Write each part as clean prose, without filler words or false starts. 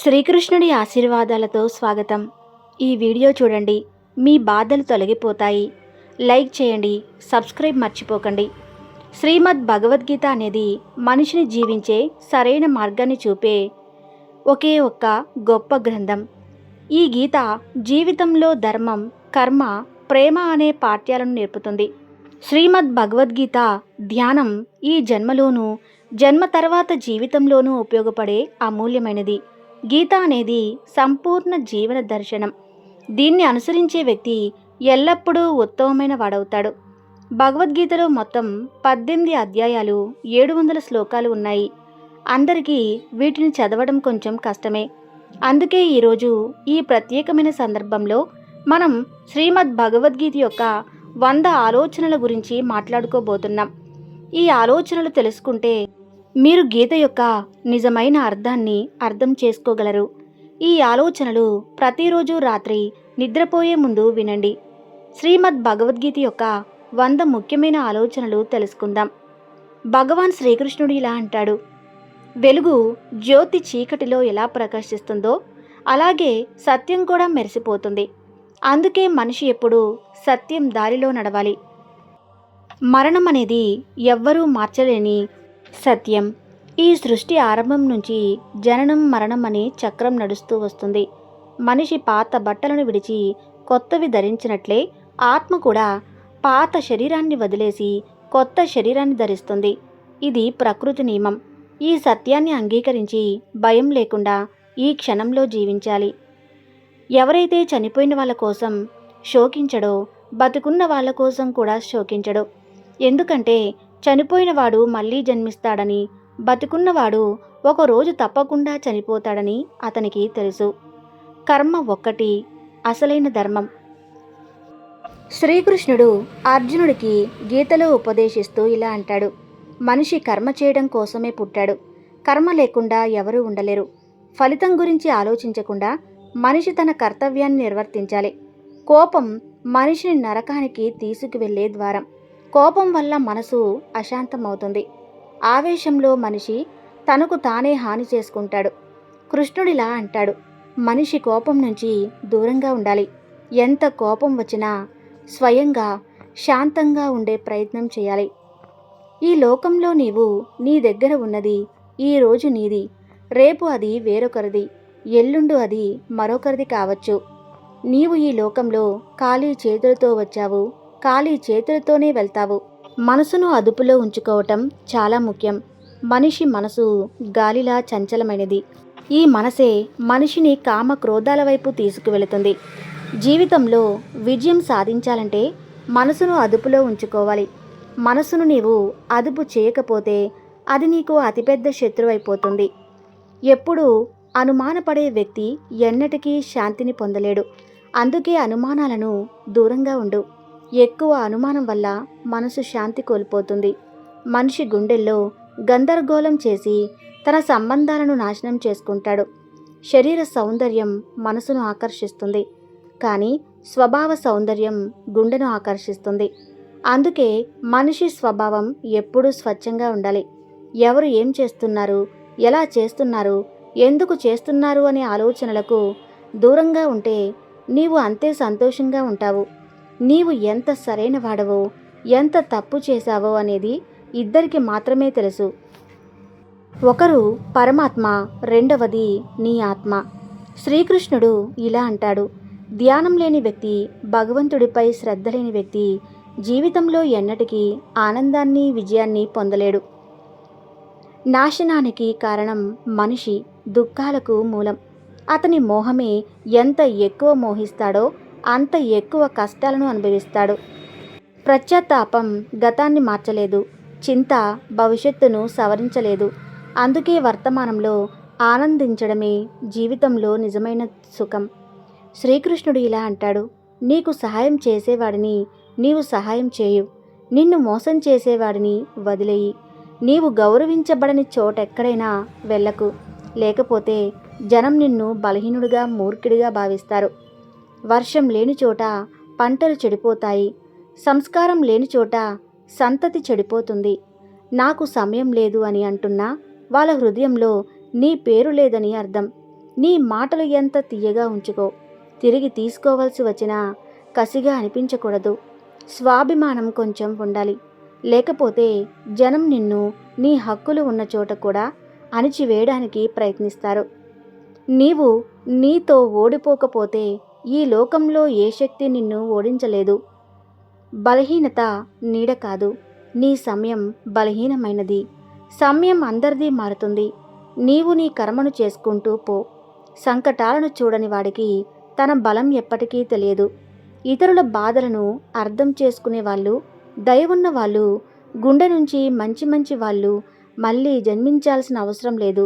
శ్రీకృష్ణుడి ఆశీర్వాదాలతో స్వాగతం. ఈ వీడియో చూడండి, మీ బాధలు తొలగిపోతాయి. లైక్ చేయండి, సబ్స్క్రైబ్ మర్చిపోకండి. శ్రీమద్ భగవద్గీత అనేది మనిషిని జీవించే సరైన మార్గాన్ని చూపే ఒకే ఒక్క గొప్ప గ్రంథం. ఈ గీత జీవితంలో ధర్మం, కర్మ, ప్రేమ అనే పాఠ్యాలను నేర్పుతుంది. శ్రీమద్ భగవద్గీత ధ్యానం ఈ జన్మలోనూ, జన్మ తర్వాత జీవితంలోనూ ఉపయోగపడే అమూల్యమైనది. గీత అనేది సంపూర్ణ జీవన దర్శనం. దీన్ని అనుసరించే వ్యక్తి ఎల్లప్పుడూ ఉత్తమమైన వాడవుతాడు. భగవద్గీతలో మొత్తం 18 అధ్యాయాలు, 700 శ్లోకాలు ఉన్నాయి. అందరికీ వీటిని చదవడం కొంచెం కష్టమే. అందుకే ఈరోజు ఈ ప్రత్యేకమైన సందర్భంలో మనం శ్రీమద్ భగవద్గీత యొక్క 100 ఆలోచనల గురించి మాట్లాడుకోబోతున్నాం. ఈ ఆలోచనలు తెలుసుకుంటే మీరు గీత యొక్క నిజమైన అర్థాన్ని అర్థం చేసుకోగలరు. ఈ ఆలోచనలు ప్రతిరోజు రాత్రి నిద్రపోయే ముందు వినండి. శ్రీమద్ భగవద్గీత యొక్క 100 ముఖ్యమైన ఆలోచనలు తెలుసుకుందాం. భగవాన్ శ్రీకృష్ణుడు ఇలా అంటాడు: వెలుగు జ్యోతి చీకటిలో ఎలా ప్రకాశిస్తుందో అలాగే సత్యం కూడా మెరిసిపోతుంది. అందుకే మనిషి ఎప్పుడూ సత్యం దారిలో నడవాలి. మరణం అనేది ఎవ్వరూ మార్చలేని సత్యం. ఈ సృష్టి ఆరంభం నుంచి జననం మరణం అనే చక్రం నడుస్తూ వస్తుంది. మనిషి పాత బట్టలను విడిచి కొత్తవి ధరించినట్లే ఆత్మ కూడా పాత శరీరాన్ని వదిలేసి కొత్త శరీరాన్ని ధరిస్తుంది. ఇది ప్రకృతి నియమం. ఈ సత్యాన్ని అంగీకరించి భయం లేకుండా ఈ క్షణంలో జీవించాలి. ఎవరైతే చనిపోయిన వాళ్ళ కోసం శోకించడో బతుకున్న వాళ్ళ కోసం కూడా శోకించడు. ఎందుకంటే చనిపోయినవాడు మళ్ళీ జన్మిస్తాడని, బతుకున్నవాడు ఒకరోజు తప్పకుండా చనిపోతాడని అతనికి తెలుసు. కర్మ ఒక్కటి అసలైన ధర్మం. శ్రీకృష్ణుడు అర్జునుడికి గీతలో ఉపదేశిస్తూ ఇలా అంటాడు: మనిషి కర్మ చేయడం కోసమే పుట్టాడు. కర్మ లేకుండా ఎవరూ ఉండలేరు. ఫలితం గురించి ఆలోచించకుండా మనిషి తన కర్తవ్యాన్ని నిర్వర్తించాలి. కోపం మనిషిని నరకానికి తీసుకువెళ్లే ద్వారం. కోపం వల్ల మనసు అశాంతమవుతుంది. ఆవేశంలో మనిషి తనకు తానే హాని చేసుకుంటాడు. కృష్ణుడిలా అంటాడు: మనిషి కోపం నుంచి దూరంగా ఉండాలి. ఎంత కోపం వచ్చినా స్వయంగా శాంతంగా ఉండే ప్రయత్నం చేయాలి. ఈ లోకంలో నీవు నీ దగ్గర ఉన్నది ఈరోజు నీది, రేపు అది వేరొకరిది, ఎల్లుండు అది మరొకరిది కావచ్చు. నీవు ఈ లోకంలో ఖాళీ చేతులతో వచ్చావు, ఖాళీ చేతులతోనే వెళ్తావు. మనసును అదుపులో ఉంచుకోవటం చాలా ముఖ్యం. మనిషి మనసు గాలిలా చంచలమైనది. ఈ మనసే మనిషిని కామ క్రోధాల వైపు తీసుకువెళుతుంది. జీవితంలో విజయం సాధించాలంటే మనసును అదుపులో ఉంచుకోవాలి. మనసును నీవు అదుపు చేయకపోతే అది నీకు అతిపెద్ద శత్రువైపోతుంది. ఎప్పుడూ అనుమానపడే వ్యక్తి ఎన్నటికీ శాంతిని పొందలేడు. అందుకే అనుమానాలను దూరంగా ఉండు. ఎక్కువ అనుమానం వల్ల మనసు శాంతి కోల్పోతుంది. మనిషి గుండెల్లో గందరగోళం చేసి తన సంబంధాలను నాశనం చేసుకుంటాడు. శరీర సౌందర్యం మనసును ఆకర్షిస్తుంది, కానీ స్వభావ సౌందర్యం గుండెను ఆకర్షిస్తుంది. అందుకే మనిషి స్వభావం ఎప్పుడూ స్వచ్ఛంగా ఉండాలి. ఎవరు ఏం చేస్తున్నారు, ఎలా చేస్తున్నారు, ఎందుకు చేస్తున్నారు అనే ఆలోచనలకు దూరంగా ఉంటే నీవు అంతే సంతోషంగా ఉంటావు. నీవు ఎంత సరైన వాడవో, ఎంత తప్పు చేశావో అనేది ఇద్దరికి మాత్రమే తెలుసు. ఒకరు పరమాత్మ, రెండవది నీ ఆత్మ. శ్రీకృష్ణుడు ఇలా అంటాడు: ధ్యానం లేని వ్యక్తి, భగవంతుడిపై శ్రద్ధ లేని వ్యక్తి జీవితంలో ఎన్నటికీ ఆనందాన్ని, విజయాన్ని పొందలేడు. నాశనానికి కారణం మనిషి, దుఃఖాలకు మూలం. అతని మోహమే ఎంత ఎక్కువ మోహిస్తాడో అంత ఎక్కువ కష్టాలను అనుభవిస్తాడు. పశ్చాత్తాపం గతాన్ని మార్చలేదు, చింత భవిష్యత్తును సవరించలేదు. అందుకే వర్తమానంలో ఆనందించడమే జీవితంలో నిజమైన సుఖం. శ్రీకృష్ణుడు ఇలా అంటాడు: నీకు సహాయం చేసేవాడిని నీవు సహాయం చేయు, నిన్ను మోసం చేసేవాడిని వదిలేయి. నీవు గౌరవించబడని చోటెక్కడైనా వెళ్ళకు, లేకపోతే జనం నిన్ను బలహీనుడిగా, మూర్ఖుడిగా భావిస్తారు. వర్షం లేని చోట పంటలు చెడిపోతాయి. సంస్కారం లేని చోట సంతతి చెడిపోతుంది. నాకు సమయం లేదు అని అంటున్నా వాళ్ళ హృదయంలో నీ పేరు లేదని అర్థం. నీ మాటలు ఎంత తీయగా ఉంచుకో. తిరిగి తీసుకోవాల్సి వచ్చినా కసిగా అనిపించకూడదు. స్వాభిమానం కొంచెం ఉండాలి. లేకపోతే జనం నిన్ను నీ హక్కులు ఉన్న చోట కూడా అణిచివేయడానికి ప్రయత్నిస్తారు. నీవు నీతో ఓడిపోకపోతే ఈ లోకంలో ఏ శక్తి నిన్ను ఓడించలేదు. బలహీనత నీడ కాదు. నీ సమయం బలహీనమైనది. సమయం అందరిది మారుతుంది. నీవు నీ కర్మను చేసుకుంటూ పో. సంకటాలను చూడని వాడికి తన బలం ఎప్పటికీ తెలియదు. ఇతరుల బాధలను అర్థం చేసుకునే వాళ్ళు, దయ ఉన్న వాళ్ళు, గుండె నుంచి మంచి మంచి వాళ్ళు మళ్ళీ జన్మించాల్సిన అవసరం లేదు.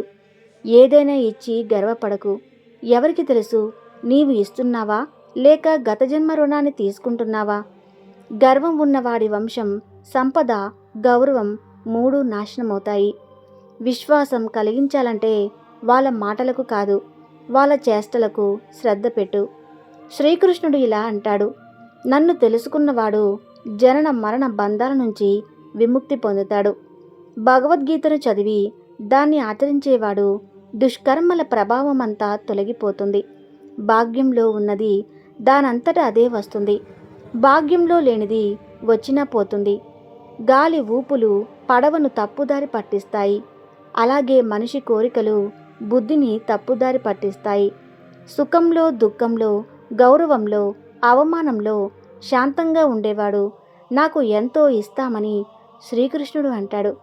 ఏదైనా ఇచ్చి గర్వపడకు. ఎవరికి తెలుసు నీవు ఇస్తున్నావా లేక గత జన్మ రుణాన్ని తీసుకుంటున్నావా? గర్వం ఉన్నవాడి వంశం, సంపద, గౌరవం మూడు నాశనమవుతాయి. విశ్వాసం కలిగించాలంటే వాళ్ళ మాటలకు కాదు, వాళ్ళ చేష్టలకు శ్రద్ధ పెట్టు. శ్రీకృష్ణుడు ఇలా అంటాడు, నన్ను తెలుసుకున్నవాడు జనన మరణ బంధాల నుంచి విముక్తి పొందుతాడు. భగవద్గీతను చదివి దాన్ని ఆచరించేవాడు దుష్కర్మల ప్రభావమంతా తొలగిపోతుంది. భాగ్యంలో ఉన్నది దానంతట అదే వస్తుంది. భాగ్యంలో లేనిది వచ్చినా పోతుంది. గాలి ఊపులు పడవను తప్పుదారి పట్టిస్తాయి. అలాగే మనిషి కోరికలు బుద్ధిని తప్పుదారి పట్టిస్తాయి. సుఖంలో, దుఃఖంలో, గౌరవంలో, అవమానంలో శాంతంగా ఉండేవాడు నాకు ఎంతో ఇస్తామని శ్రీకృష్ణుడు అంటాడు.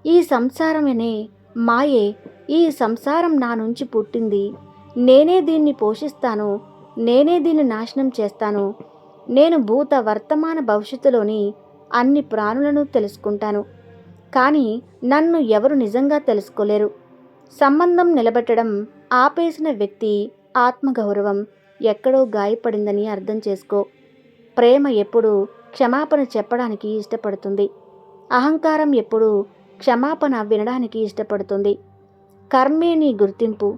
ఈ సంసారమనే మాయే, ఈ సంసారం నా నుంచి పుట్టింది. నేనే దీన్ని పోషిస్తాను, నేనే దీన్ని నాశనం చేస్తాను. నేను భూత వర్తమాన భవిష్యత్తులోని అన్ని ప్రాణులను తెలుసుకుంటాను. కానీ నన్ను ఎవరు నిజంగా తెలుసుకోలేరు. సంబంధం నిలబెట్టడం ఆపేసిన వ్యక్తి ఆత్మగౌరవం ఎక్కడో గాయపడిందని అర్థం చేసుకో. ప్రేమ ఎప్పుడూ క్షమాపణ చెప్పడానికి ఇష్టపడుతుంది. అహంకారం ఎప్పుడూ క్షమాపణ వినడానికి ఇష్టపడుతుంది. కర్మే నీ గుర్తింపు.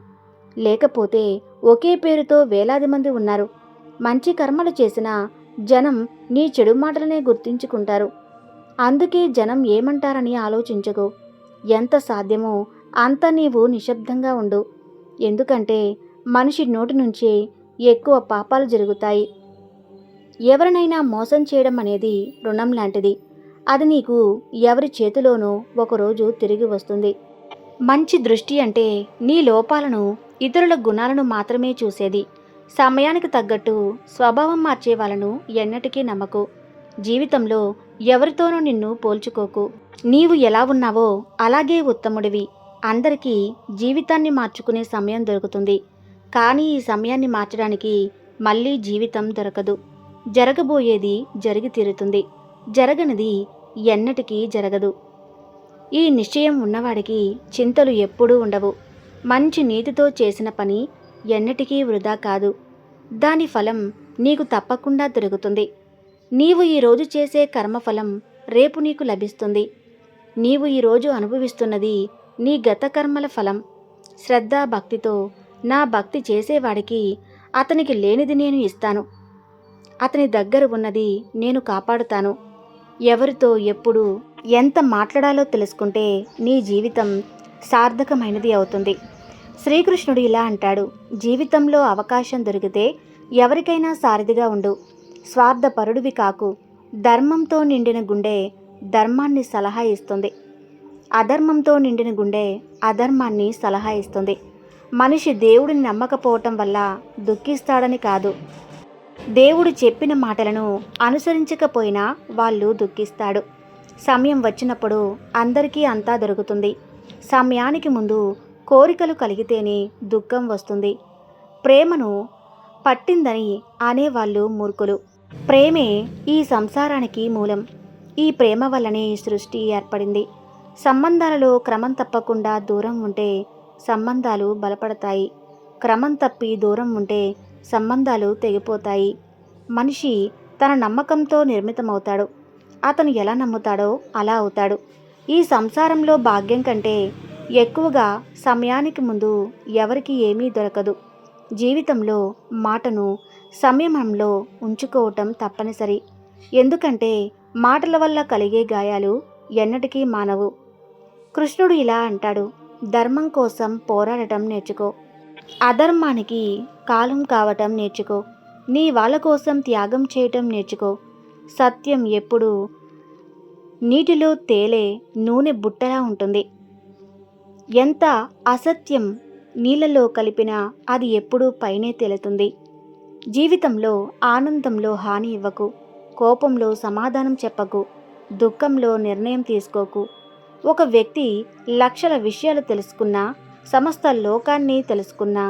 లేకపోతే ఒకే పేరుతో వేలాది మంది ఉన్నారు. మంచి కర్మలు చేసిన జనం నీ చెడు మాటలనే గుర్తించుకుంటారు. అందుకే జనం ఏమంటారని ఆలోచించకు. ఎంత సాధ్యమో అంత నీవు నిశ్శబ్దంగా ఉండు. ఎందుకంటే మనిషి నోటి నుంచే ఎక్కువ పాపాలు జరుగుతాయి. ఎవరినైనా మోసం చేయడం అనేది రుణం లాంటిది. అది నీకు ఎవరి చేతిలోనో ఒకరోజు తిరిగి వస్తుంది. మంచి దృష్టి అంటే నీ లోపాలను, ఇతరుల గుణాలను మాత్రమే చూసేది. సమయానికి తగ్గట్టు స్వభావం మార్చే వాళ్ళను ఎన్నటికీ నమ్మకు. జీవితంలో ఎవరితోనూ నిన్ను పోల్చుకోకు. నీవు ఎలా ఉన్నావో అలాగే ఉత్తముడివి. అందరికీ జీవితాన్ని మార్చుకునే సమయం దొరుకుతుంది. కానీ ఈ సమయాన్ని మార్చడానికి మళ్ళీ జీవితం దొరకదు. జరగబోయేది జరిగి తీరుతుంది. జరగనిది ఎన్నటికీ జరగదు. ఈ నిశ్చయం ఉన్నవాడికి చింతలు ఎప్పుడూ ఉండవు. మంచి నీతితో చేసిన పని ఎన్నటికీ వృధా కాదు. దాని ఫలం నీకు తప్పకుండా దొరుకుతుంది. నీవు ఈరోజు చేసే కర్మఫలం రేపు నీకు లభిస్తుంది. నీవు ఈరోజు అనుభవిస్తున్నది నీ గత కర్మల ఫలం. శ్రద్ధ భక్తితో నా భక్తి చేసేవాడికి అతనికి లేనిది నేను ఇస్తాను. అతని దగ్గర ఉన్నది నేను కాపాడుతాను. ఎవరితో ఎప్పుడు ఎంత మాట్లాడాలో తెలుసుకుంటే నీ జీవితం సార్థకమైనది అవుతుంది. శ్రీకృష్ణుడు ఇలా అంటాడు, జీవితంలో అవకాశం దొరికితే ఎవరికైనా సారథిగా ఉండు. స్వార్థపరుడివి కాకు. ధర్మంతో నిండిన గుండె ధర్మాన్ని సలహా ఇస్తుంది. అధర్మంతో నిండిన గుండె అధర్మాన్ని సలహా ఇస్తుంది. మనిషి దేవుడిని నమ్మకపోవటం వల్ల దుఃఖిస్తాడని కాదు, దేవుడు చెప్పిన మాటలను అనుసరించకపోయినా వాళ్ళు దుఃఖిస్తాడు. సమయం వచ్చినప్పుడు అందరికీ అంతా దొరుకుతుంది. సమయానికి ముందు కోరికలు కలిగితేనే దుఃఖం వస్తుంది. ప్రేమను పట్టిందని అనేవాళ్ళు మూర్ఖులు. ప్రేమే ఈ సంసారానికి మూలం. ఈ ప్రేమ వల్లనే సృష్టి ఏర్పడింది. సంబంధాలలో క్రమం తప్పకుండా దూరం ఉంటే సంబంధాలు బలపడతాయి. క్రమం తప్పి దూరం ఉంటే సంబంధాలు తెగిపోతాయి. మనిషి తన నమ్మకంతో నిర్మితమవుతాడు. అతను ఎలా నమ్ముతాడో అలా అవుతాడు. ఈ సంసారంలో భాగ్యం కంటే ఎక్కువగా సమయానికి ముందు ఎవరికి ఏమీ దొరకదు. జీవితంలో మాటను సంయమనంలో ఉంచుకోవటం తప్పనిసరి. ఎందుకంటే మాటల వల్ల కలిగే గాయాలు ఎన్నటికీ మానవు. కృష్ణుడు ఇలా అంటాడు, ధర్మం కోసం పోరాడటం నేర్చుకో. అధర్మానికి కాలం కావటం నేర్చుకో. నీ వాళ్ళ కోసం త్యాగం చేయటం నేర్చుకో. సత్యం ఎప్పుడూ నీటిలో తేలే నూనె బుట్టలా ఉంటుంది. ఎంత అసత్యం నీళ్ళలో కలిపినా అది ఎప్పుడూ పైనే తేలుతుంది. జీవితంలో ఆనందంలో హాని ఇవ్వకు. కోపంలో సమాధానం చెప్పకు. దుఃఖంలో నిర్ణయం తీసుకోకు. ఒక వ్యక్తి లక్షల విషయాలు తెలుసుకున్నా, సమస్త లోకాన్ని తెలుసుకున్నా,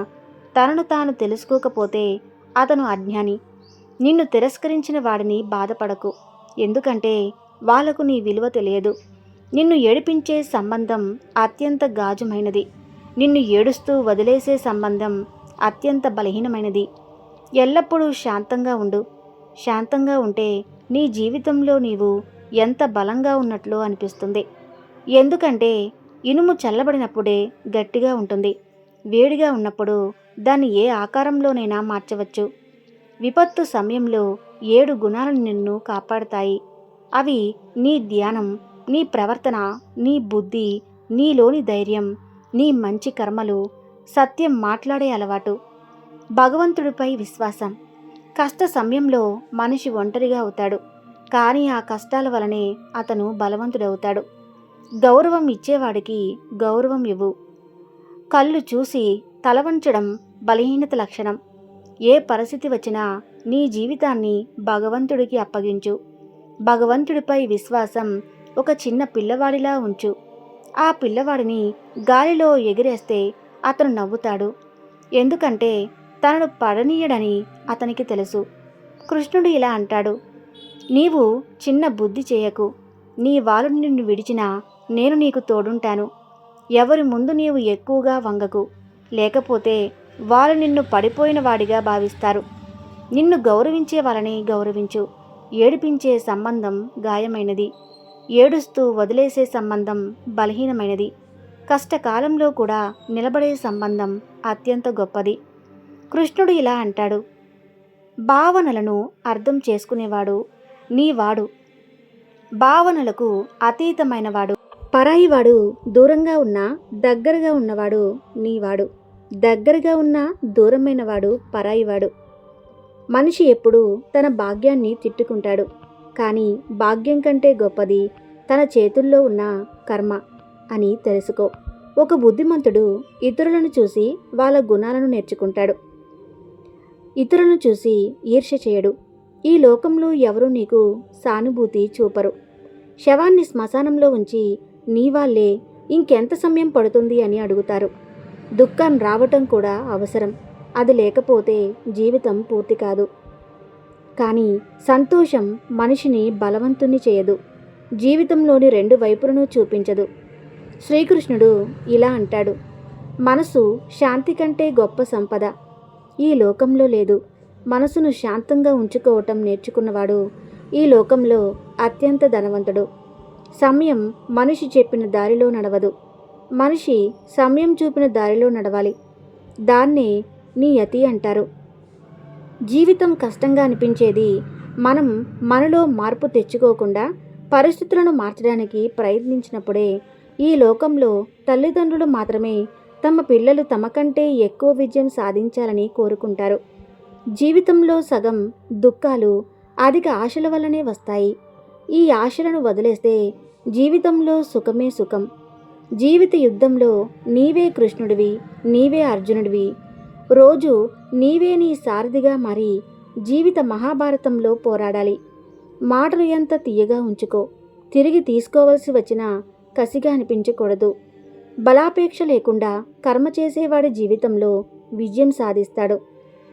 తనను తాను తెలుసుకోకపోతే అతను అజ్ఞాని. నిన్ను తిరస్కరించిన వాడిని బాధపడకు. ఎందుకంటే వాళ్లకు నీ విలువ తెలియదు. నిన్ను ఏడిపించే సంబంధం అత్యంత గాజుమైనది. నిన్ను ఏడుస్తూ వదిలేసే సంబంధం అత్యంత బలహీనమైనది. ఎల్లప్పుడూ శాంతంగా ఉండు. శాంతంగా ఉంటే నీ జీవితంలో నీవు ఎంత బలంగా ఉన్నట్లు అనిపిస్తుంది. ఎందుకంటే ఇనుము చల్లబడినప్పుడే గట్టిగా ఉంటుంది. వేడిగా ఉన్నప్పుడు దాన్ని ఏ ఆకారంలోనైనా మార్చవచ్చు. విపత్తు సమయంలో 7 గుణాలను నిన్ను కాపాడుతాయి. అవి నీ ధ్యానం, నీ ప్రవర్తన, నీ బుద్ధి, నీలోని ధైర్యం, నీ మంచి కర్మలు, సత్యం మాట్లాడే అలవాటు, భగవంతుడిపై విశ్వాసం. కష్ట సమయంలో మనిషి ఒంటరిగా అవుతాడు, కానీ ఆ కష్టాల వలనే అతను బలవంతుడవుతాడు. గౌరవం ఇచ్చేవాడికి గౌరవం ఇవ్వు. కళ్ళు చూసి తలవంచడం బలహీనత లక్షణం. ఏ పరిస్థితి వచ్చినా నీ జీవితాన్ని భగవంతుడికి అప్పగించు. భగవంతుడిపై విశ్వాసం ఒక చిన్న పిల్లవాడిలా ఉంచు. ఆ పిల్లవాడిని గాలిలో ఎగిరేస్తే అతను నవ్వుతాడు. ఎందుకంటే తనను పడనీయడని అతనికి తెలుసు. కృష్ణుడు ఇలా అంటాడు, నీవు చిన్న బుద్ధి చేయకు. నీ వాళ్ళు నిన్ను విడిచినా నేను నీకు తోడుంటాను. ఎవరి ముందు నీవు ఎక్కువగా వంగకు, లేకపోతే వాళ్ళు నిన్ను పడిపోయిన వాడిగా భావిస్తారు. నిన్ను గౌరవించే వాళ్ళని గౌరవించు. ఏడిపించే సంబంధం గాయమైనది. ఏడుస్తూ వదిలేసే సంబంధం బలహీనమైనది. కష్టకాలంలో కూడా నిలబడే సంబంధం అత్యంత గొప్పది. కృష్ణుడు ఇలా అంటాడు, భావనలను అర్థం చేసుకునేవాడు నీవాడు. భావనలకు అతీతమైనవాడు పరాయివాడు. దూరంగా ఉన్నా దగ్గరగా ఉన్నవాడు నీవాడు. దగ్గరగా ఉన్నా దూరమైనవాడు పరాయివాడు. మనిషి ఎప్పుడూ తన భాగ్యాన్ని తిట్టుకుంటాడు, కానీ భాగ్యం కంటే గొప్పది తన చేతుల్లో ఉన్న కర్మ అని తెలుసుకో. ఒక బుద్ధిమంతుడు ఇతరులను చూసి వాళ్ళ గుణాలను నేర్చుకుంటాడు. ఇతరులను చూసి ఈర్ష్య చేయడు. ఈ లోకంలో ఎవరూ నీకు సానుభూతి చూపరు. శవాన్ని శ్మశానంలో ఉంచి నీ వాళ్ళే ఇంకెంత సమయం పడుతుంది అని అడుగుతారు. దుఃఖం రావటం కూడా అవసరం. అది లేకపోతే జీవితం పూర్తి కాదు. కానీ సంతోషం మనిషిని బలవంతుణ్ణి చేయదు. జీవితంలోని 2 వైపులను చూపించదు. శ్రీకృష్ణుడు ఇలా అంటాడు, మనసు శాంతి కంటే గొప్ప సంపద ఈ లోకంలో లేదు. మనసును శాంతంగా ఉంచుకోవటం నేర్చుకున్నవాడు ఈ లోకంలో అత్యంత ధనవంతుడు. సమయం మనిషి చెప్పిన దారిలో నడవదు. మనిషి సమయం చూపిన దారిలో నడవాలి. దాన్నే నియతి అంటారు. జీవితం కష్టంగా అనిపించేది మనం మనలో మార్పు తెచ్చుకోకుండా పరిస్థితులను మార్చడానికి ప్రయత్నించినప్పుడే. ఈ లోకంలో తల్లిదండ్రులు మాత్రమే తమ పిల్లలు తమ కంటే ఎక్కువ విజయం సాధించాలని కోరుకుంటారు. జీవితంలో సగం దుఃఖాలు అధిక ఆశల వల్లనే వస్తాయి. ఈ ఆశలను వదిలేస్తే జీవితంలో సుఖమే సుఖం. జీవిత యుద్ధంలో నీవే కృష్ణుడివి, నీవే అర్జునుడివి. రోజు నీవే నీ సారథిగా మారి జీవిత మహాభారతంలో పోరాడాలి. మాటలు ఎంత తీయగా ఉంచుకో. తిరిగి తీసుకోవలసి వచ్చినా కసిగా అనిపించకూడదు. బలాపేక్ష లేకుండా కర్మ చేసేవాడి జీవితంలో విజయం సాధిస్తాడు.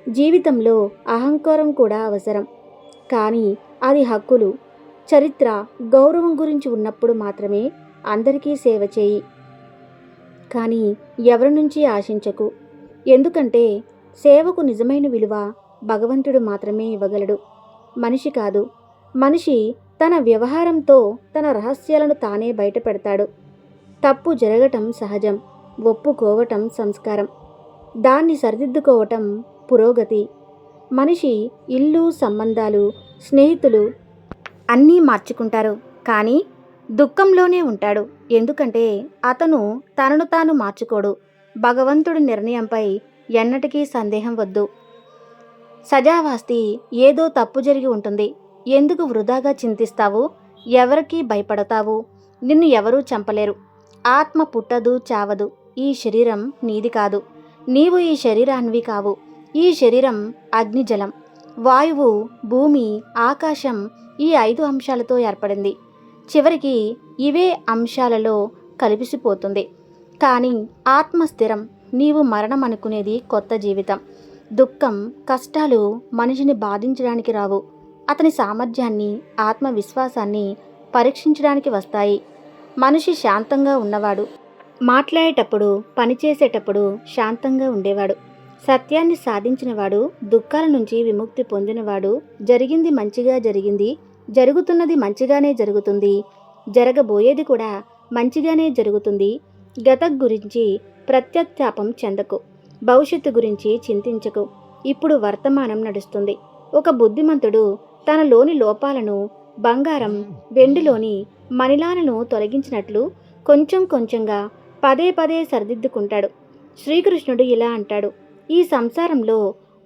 జీవితంలో అహంకారం కూడా అవసరం, కానీ అది హక్కులు, చరిత్ర, గౌరవం గురించి ఉన్నప్పుడు మాత్రమే. అందరికీ సేవ చేయి, కానీ ఎవరి నుంచి ఆశించకు. ఎందుకంటే సేవకు నిజమైన విలువ భగవంతుడు మాత్రమే ఇవ్వగలడు, మనిషి కాదు. మనిషి తన వ్యవహారంతో తన రహస్యాలను తానే బయట పెడతాడు. తప్పు జరగటం సహజం, ఒప్పుకోవటం సంస్కారం, దాన్ని సరిదిద్దుకోవటం పురోగతి. మనిషి ఇల్లు, సంబంధాలు, స్నేహితులు అన్నీ మార్చుకుంటారు, కానీ దుఃఖంలోనే ఉంటాడు. ఎందుకంటే అతను తనను తాను మార్చుకోడు. భగవంతుడి నిర్ణయంపై ఎన్నటికీ సందేహం వద్దు. సజావాస్తి ఏదో తప్పు జరిగి ఉంటుంది. ఎందుకు వృధాగా చింతిస్తావు? ఎవరికీ భయపడతావు? నిన్ను ఎవరూ చంపలేరు. ఆత్మ పుట్టదు, చావదు. ఈ శరీరం నీది కాదు. నీవు ఈ శరీరాన్వి కావు. ఈ శరీరం అగ్నిజలం, వాయువు, భూమి, ఆకాశం, ఈ 5 అంశాలతో ఏర్పడింది. చివరికి ఇవే అంశాలలో కలిసిపోతుంది. కానీ ఆత్మ స్థిరం. నీవు మరణం అనుకునేది కొత్త జీవితం. దుఃఖం, కష్టాలు మనిషిని బాధించడానికి రావు. అతని సామర్థ్యాన్ని, ఆత్మవిశ్వాసాన్ని పరీక్షించడానికి వస్తాయి. మనిషి శాంతంగా ఉన్నవాడు. మాట్లాడేటప్పుడు, పనిచేసేటప్పుడు శాంతంగా ఉండేవాడు. సత్యాన్ని సాధించినవాడు, దుఃఖాల నుంచి విముక్తి పొందినవాడు. జరిగింది మంచిగా జరిగింది, జరుగుతున్నది మంచిగానే జరుగుతుంది, జరగబోయేది కూడా మంచిగానే జరుగుతుంది. గతం గురించి ప్రత్యత్తాపం చెందకు, భవిష్యత్తు గురించి చింతించకు. ఇప్పుడు వర్తమానం నడుస్తుంది. ఒక బుద్ధిమంతుడు తనలోని లోపాలను బంగారం, వెండిలోని మణిలాలను తొలగించినట్లు కొంచెం కొంచెంగా పదే పదే సరిదిద్దుకుంటాడు. శ్రీకృష్ణుడు ఇలా అంటాడు: ఈ సంసారంలో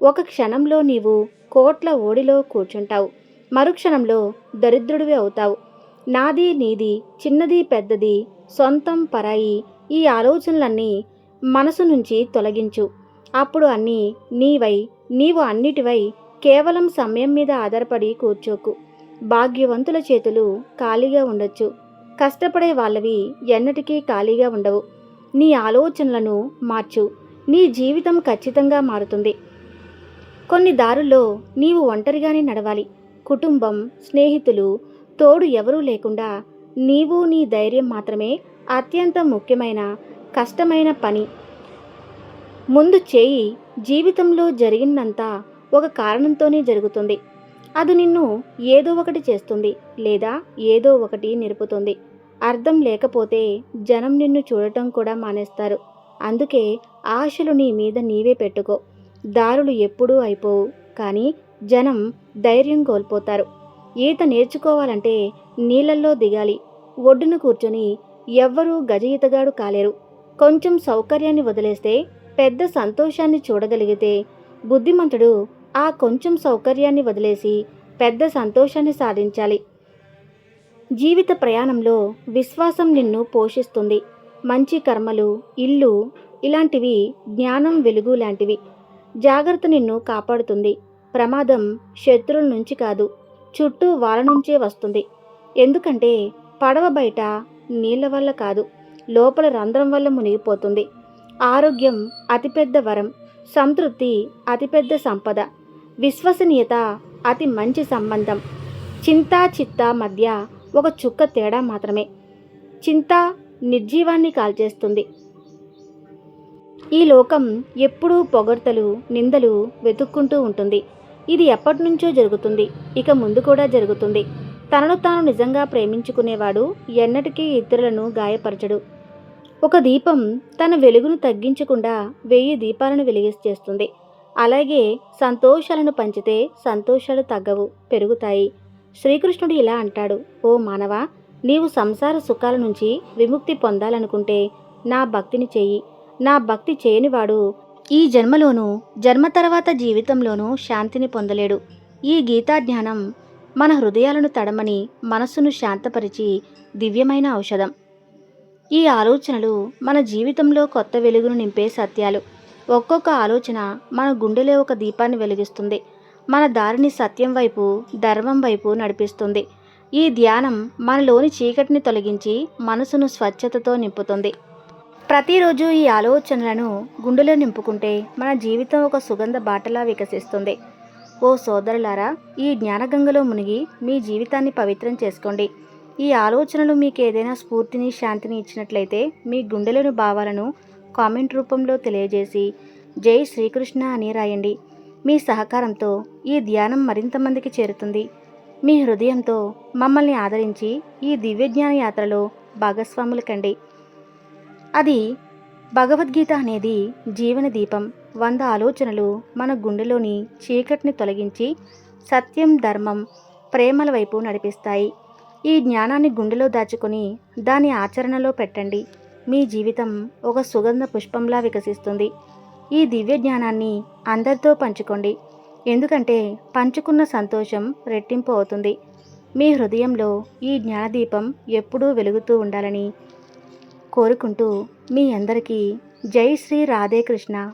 ఒక క్షణంలో నీవు కోట్ల ఓడిలో కూర్చుంటావు, మరుక్షణంలో దరిద్రుడివి అవుతావు. నాది, నీది, చిన్నది, పెద్దది, సొంతం, పరాయి, ఈ ఆలోచనలన్నీ మనసు నుంచి తొలగించు. అప్పుడు అన్నీ నీవై, నీవు అన్నిటివై. కేవలం సమయం మీద ఆధారపడి కూర్చోకు. భాగ్యవంతుల చేతులు ఖాళీగా ఉండొచ్చు, కష్టపడే వాళ్ళవి ఎన్నటికీ ఖాళీగా ఉండవు. నీ ఆలోచనలను మార్చు, నీ జీవితం ఖచ్చితంగా మారుతుంది. కొన్ని దారుల్లో నీవు ఒంటరిగానే నడవాలి. కుటుంబం, స్నేహితులు, తోడు ఎవరూ లేకుండా నీవు, నీ ధైర్యం మాత్రమే అత్యంత ముఖ్యమైన కష్టమైన పని. ముందు చేయి. జీవితంలో జరిగినంతా ఒక కారణంతోనే జరుగుతుంది. అది నిన్ను ఏదో ఒకటి చేస్తుంది, లేదా ఏదో ఒకటి నిరుపుతుంది. అర్థం లేకపోతే జనం నిన్ను చూడటం కూడా మానేస్తారు. అందుకే ఆశలు నీ మీద నీవే పెట్టుకో. దారులు ఎప్పుడూ అయిపోవు, కానీ జనం ధైర్యం కోల్పోతారు. ఈత నేర్చుకోవాలంటే నీళ్ళల్లో దిగాలి. ఒడ్డున కూర్చొని ఎవ్వరూ గజ ఈతగాడు కాలేరు. కొంచెం సౌకర్యాన్ని వదిలేస్తే పెద్ద సంతోషాన్ని చూడగలిగితే బుద్ధిమంతుడు ఆ కొంచెం సౌకర్యాన్ని వదిలేసి పెద్ద సంతోషాన్ని సాధించాలి. జీవిత ప్రయాణంలో విశ్వాసం నిన్ను పోషిస్తుంది. మంచి కర్మలు, ఇల్లు ఇలాంటివి జ్ఞానం, వెలుగు లాంటివి. జాగ్రత్త నిన్ను కాపాడుతుంది. ప్రమాదం శత్రువుల నుంచి కాదు, చుట్టూ వాళ్ళ నుంచే వస్తుంది. ఎందుకంటే పడవ బయట నీళ్ల వల్ల కాదు, లోపల రంధ్రం వల్ల మునిగిపోతుంది. ఆరోగ్యం అతిపెద్ద వరం, సంతృప్తి అతిపెద్ద సంపద, విశ్వసనీయత అతి మంచి సంబంధం. చింతా చిత్త మధ్య ఒక చుక్క తేడా మాత్రమే. చింత నిర్జీవాన్ని కాల్చేస్తుంది. ఈ లోకం ఎప్పుడూ పొగడ్తలు, నిందలు వెతుక్కుంటూ ఉంటుంది. ఇది ఎప్పటినుంచో జరుగుతుంది, ఇక ముందు కూడా జరుగుతుంది. తనను తాను నిజంగా ప్రేమించుకునేవాడు ఎన్నటికీ ఇతరులను గాయపరచడు. ఒక దీపం తన వెలుగును తగ్గించకుండా 1000 దీపాలను వెలిగిస్తేస్తుంది. అలాగే సంతోషాలను పంచితే సంతోషాలు తగ్గవు, పెరుగుతాయి. శ్రీకృష్ణుడు ఇలా అంటాడు: ఓ మానవా, నీవు సంసార సుఖాల నుంచి విముక్తి పొందాలనుకుంటే నా భక్తిని చెయ్యి. నా భక్తి చేయనివాడు ఈ జన్మలోనూ, జన్మ తర్వాత జీవితంలోనూ శాంతిని పొందలేడు. ఈ గీతా జ్ఞానం మన హృదయాలను తడమని, మనస్సును శాంతపరిచి దివ్యమైన ఔషధం. ఈ ఆలోచనలు మన జీవితంలో కొత్త వెలుగును నింపే సత్యాలు. ఒక్కొక్క ఆలోచన మన గుండెలో ఒక దీపాన్ని వెలిగిస్తుంది. మన దారిని సత్యం వైపు, ధర్మం వైపు నడిపిస్తుంది. ఈ ధ్యానం మనలోని చీకటిని తొలగించి మనసును స్వచ్ఛతతో నింపుతుంది. ప్రతిరోజు ఈ ఆలోచనలను గుండెలో నింపుకుంటే మన జీవితం ఒక సుగంధ బాటలా వికసిస్తుంది. ఓ సోదరులారా, ఈ జ్ఞానగంగలో మునిగి మీ జీవితాన్ని పవిత్రం చేసుకోండి. ఈ ఆలోచనలు మీకు ఏదైనా స్ఫూర్తిని, శాంతిని ఇచ్చినట్లయితే మీ గుండెలోని భావాలను కామెంట్ రూపంలో తెలియజేసి జై శ్రీకృష్ణ అని రాయండి. మీ సహకారంతో ఈ ధ్యానం మరింత మందికి చేరుతుంది. మీ హృదయంతో మమ్మల్ని ఆదరించి ఈ దివ్యజ్ఞాన యాత్రలో భాగస్వాములు కండి. అది భగవద్గీత అనేది జీవన దీపం. 100 ఆలోచనలు మన గుండెలోని చీకటిని తొలగించి సత్యం, ధర్మం, ప్రేమల వైపు నడిపిస్తాయి. ఈ జ్ఞానాన్ని గుండెలో దాచుకొని దాని ఆచరణలో పెట్టండి. మీ జీవితం ఒక సుగంధ పుష్పంలా వికసిస్తుంది. ఈ దివ్య జ్ఞానాన్ని అందరితో పంచుకోండి. ఎందుకంటే పంచుకున్న సంతోషం రెట్టింపు అవుతుంది. మీ హృదయంలో ఈ జ్ఞానదీపం ఎప్పుడూ వెలుగుతూ ఉండాలని కోరుకుంటూ మీ అందరికీ జై శ్రీ రాధే కృష్ణ.